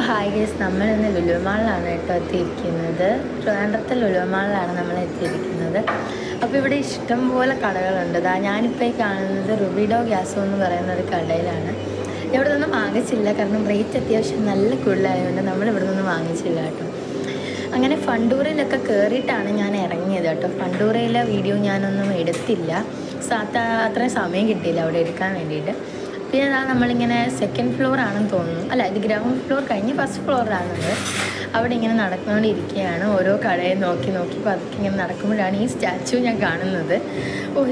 Hi guys, നമ്മളിന്ന് ലുലു മാളിലാണ് കേട്ടോ എത്തിയിരിക്കുന്നത്. ട്രിവാൻഡ്രത്തെ ലുലു മാളിലാണ് നമ്മൾ എത്തിയിരിക്കുന്നത്. അപ്പോൾ ഇവിടെ ഇഷ്ടം പോലെ കടകളുണ്ട്. ഞാനിപ്പോൾ ഈ കാണുന്നത് റുബിഡോ ഗ്യാസോ എന്ന് പറയുന്ന ഒരു കടയിലാണ്. ഇവിടെ നിന്നും വാങ്ങിച്ചില്ല, കാരണം റേറ്റ് അത്യാവശ്യം നല്ല കൂടുതലായതുകൊണ്ട് നമ്മൾ ഇവിടെ നിന്നും വാങ്ങിച്ചില്ല കേട്ടോ. അങ്ങനെ ഫണ്ടൂറിലൊക്കെ കയറിയിട്ടാണ് ഞാൻ ഇറങ്ങിയത് കേട്ടോ. ഫണ്ടൂറയിലെ വീഡിയോ ഞാനൊന്നും എടുത്തില്ല, അത്രയും സമയം കിട്ടിയില്ല അവിടെ എടുക്കാൻ വേണ്ടിയിട്ട്. പിന്നെ നമ്മളിങ്ങനെ സെക്കൻഡ് ഫ്ലോർ ആണെന്ന് തോന്നുന്നു, അല്ല ഇത് ഗ്രൗണ്ട് ഫ്ലോർ കഴിഞ്ഞ് ഫസ്റ്റ് ഫ്ലോറിലാണത്. അവിടെ ഇങ്ങനെ നടന്നുകൊണ്ടിരിക്കുകയാണ്. ഓരോ കടയെ നോക്കി പതുക്കെ ഇങ്ങനെ നടക്കുമ്പോഴാണ് ഈ സ്റ്റാച്ചു ഞാൻ കാണുന്നത്.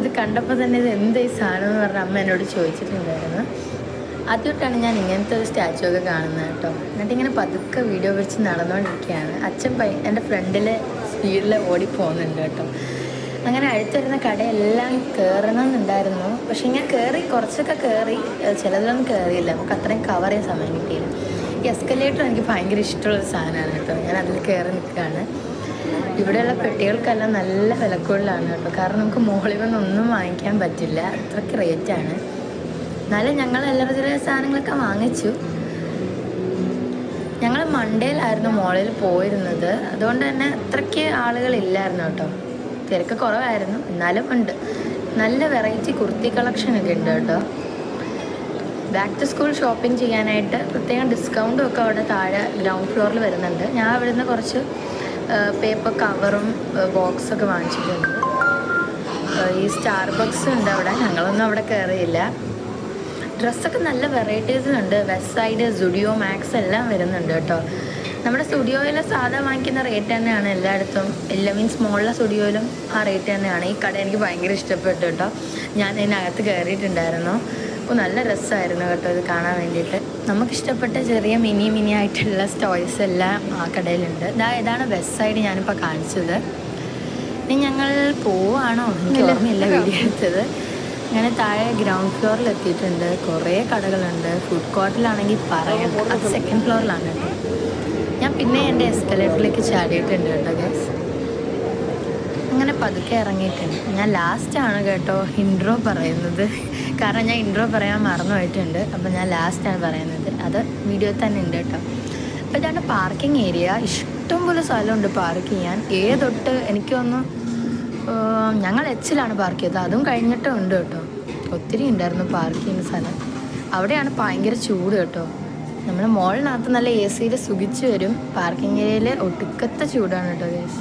ഇത് കണ്ടപ്പോൾ തന്നെ ഇത് എന്ത് ഈ സാധനം എന്ന് പറഞ്ഞ അമ്മ എന്നോട് ചോദിച്ചിട്ടുണ്ടായിരുന്നു. ആദ്യമായിട്ടാണ് ഞാൻ ഇങ്ങനത്തെ ഒരു സ്റ്റാച്ചു ഒക്കെ കാണുന്നത് കേട്ടോ. എന്നിട്ടിങ്ങനെ പതുക്കെ വീഡിയോ വെച്ച് നടന്നുകൊണ്ടിരിക്കുകയാണ്. അച്ഛൻ എൻ്റെ ഫ്രണ്ടിൽ സ്പീഡിൽ ഓടിപ്പോകുന്നുണ്ട് കേട്ടോ. അങ്ങനെ അടുത്തിരുന്ന കടയെല്ലാം കയറണമെന്നുണ്ടായിരുന്നു, പക്ഷെ ഞാൻ കുറച്ചൊക്കെ കയറി, ചിലതിലൊന്നും കയറിയില്ല. നമുക്ക് അത്രയും കവർ ചെയ്യാൻ സമയം കിട്ടിയില്ല. ഈ എസ്കലേറ്റർ എനിക്ക് ഭയങ്കര ഇഷ്ടമുള്ളൊരു സാധനമാണ് കേട്ടോ. ഞാൻ അതിൽ കയറി നിൽക്കുകയാണ്. ഇവിടെയുള്ള പെട്ടികൾക്കെല്ലാം നല്ല വിലക്കുള്ളിലാണ് കേട്ടോ, കാരണം നമുക്ക് മുകളിൽ നിന്നൊന്നും വാങ്ങിക്കാൻ പറ്റില്ല, അത്രയ്ക്ക് റേറ്റാണ്. എന്നാലും ഞങ്ങൾ എല്ലാവരും സാധനങ്ങളൊക്കെ വാങ്ങിച്ചു. ഞങ്ങൾ മൺഡേയിലായിരുന്നു മോളിൽ പോയിരുന്നത്, അതുകൊണ്ട് തന്നെ അത്രയ്ക്ക് ആളുകളില്ലായിരുന്നു കേട്ടോ. തിരക്ക് കുറവായിരുന്നു, എന്നാലും ഉണ്ട്. നല്ല വെറൈറ്റി കുർത്തി കളക്ഷനൊക്കെ ഉണ്ട് കേട്ടോ. ബാക്ക് ടു സ്കൂൾ ഷോപ്പിംഗ് ചെയ്യാനായിട്ട് പ്രത്യേകം ഡിസ്കൗണ്ടും ഒക്കെ അവിടെ താഴെ ഗ്രൗണ്ട് ഫ്ലോറിൽ വരുന്നുണ്ട്. ഞാൻ അവിടെ നിന്ന് കുറച്ച് പേപ്പർ കവറും ബോക്സൊക്കെ വാങ്ങിച്ചിട്ടുണ്ട്. ഈ സ്റ്റാർബക്സ് ഉണ്ട് അവിടെ, ഞങ്ങളൊന്നും അവിടെ കയറിയില്ല. ഡ്രസ്സൊക്കെ നല്ല വെറൈറ്റീസുണ്ട്. വെസ്റ്റ് സൈഡ്, സുഡിയോ, മാക്സ് എല്ലാം വരുന്നുണ്ട് കേട്ടോ. നമ്മുടെ സ്റ്റുഡിയോയിൽ സാധാ വാങ്ങിക്കുന്ന റേറ്റ് തന്നെയാണ് എല്ലായിടത്തും, മീൻസ് മോളിലെ സ്റ്റുഡിയോയിലും ആ റേറ്റ് തന്നെയാണ്. ഈ കട എനിക്ക് ഭയങ്കര ഇഷ്ടപ്പെട്ടു കേട്ടോ. ഞാൻ അതിനകത്ത് കയറിയിട്ടുണ്ടായിരുന്നു. നല്ല രസമായിരുന്നു കേട്ടോ ഇത് കാണാൻ വേണ്ടിയിട്ട്. നമുക്കിഷ്ടപ്പെട്ട ചെറിയ മിനി ആയിട്ടുള്ള ടോയ്സ് എല്ലാം ആ കടയിലുണ്ട്. ഇതാണ് വെസ്റ്റ് സൈഡ് ഞാനിപ്പോൾ കാണിച്ചത്. ഇനി ഞങ്ങൾ പോവാണോ എനിക്ക് ഓർമ്മയില്ല വീഡിയോ എടുത്തത്. അങ്ങനെ താഴെ ഗ്രൗണ്ട് ഫ്ലോറിൽ എത്തിയിട്ടുണ്ട്. കുറേ കടകളുണ്ട്. ഫുഡ് കോർട്ടിലാണെങ്കിൽ പറയണം, അത് സെക്കൻഡ് ഫ്ലോറിലാണ് കേട്ടോ. ഞാൻ പിന്നെ എൻ്റെ എസ്കലേറ്ററിലേക്ക് ചാടിയിട്ടുണ്ട് കേട്ടോ ഗൈസ്. അങ്ങനെ പതുക്കെ ഇറങ്ങിയിട്ടുണ്ട്. ഞാൻ ലാസ്റ്റാണ് കേട്ടോ ഇൻട്രോ പറയുന്നത്, കാരണം ഞാൻ ഇൻട്രോ പറയാൻ മറന്നുപോയിട്ടുണ്ട്. അപ്പോൾ ഞാൻ ലാസ്റ്റാണ് പറയുന്നത്, അത് വീഡിയോയിൽ തന്നെ ഉണ്ട് കേട്ടോ. അപ്പോൾ ഇതാണ് പാർക്കിംഗ് ഏരിയ. ഇഷ്ടംപോലെ സ്ഥലമുണ്ട് പാർക്ക് ചെയ്യാൻ. തൊട്ട് എനിക്കൊന്ന് ഞങ്ങൾ എച്ചിലാണ് പാർക്ക് ചെയ്തത്, അതും കഴിഞ്ഞിട്ടും ഉണ്ട് കേട്ടോ. ഒത്തിരി ഉണ്ടായിരുന്നു പാർക്ക് ചെയ്യുന്ന സ്ഥലം. അവിടെയാണ് ഭയങ്കര ചൂട് കേട്ടോ. നമ്മൾ മോളിനകത്ത് നല്ല AC സുഖിച്ച് വരും. പാർക്കിംഗ് ഏരിയയിൽ ഒടുക്കത്തെ ചൂടാണ് കേട്ടോ ഗൈസ്.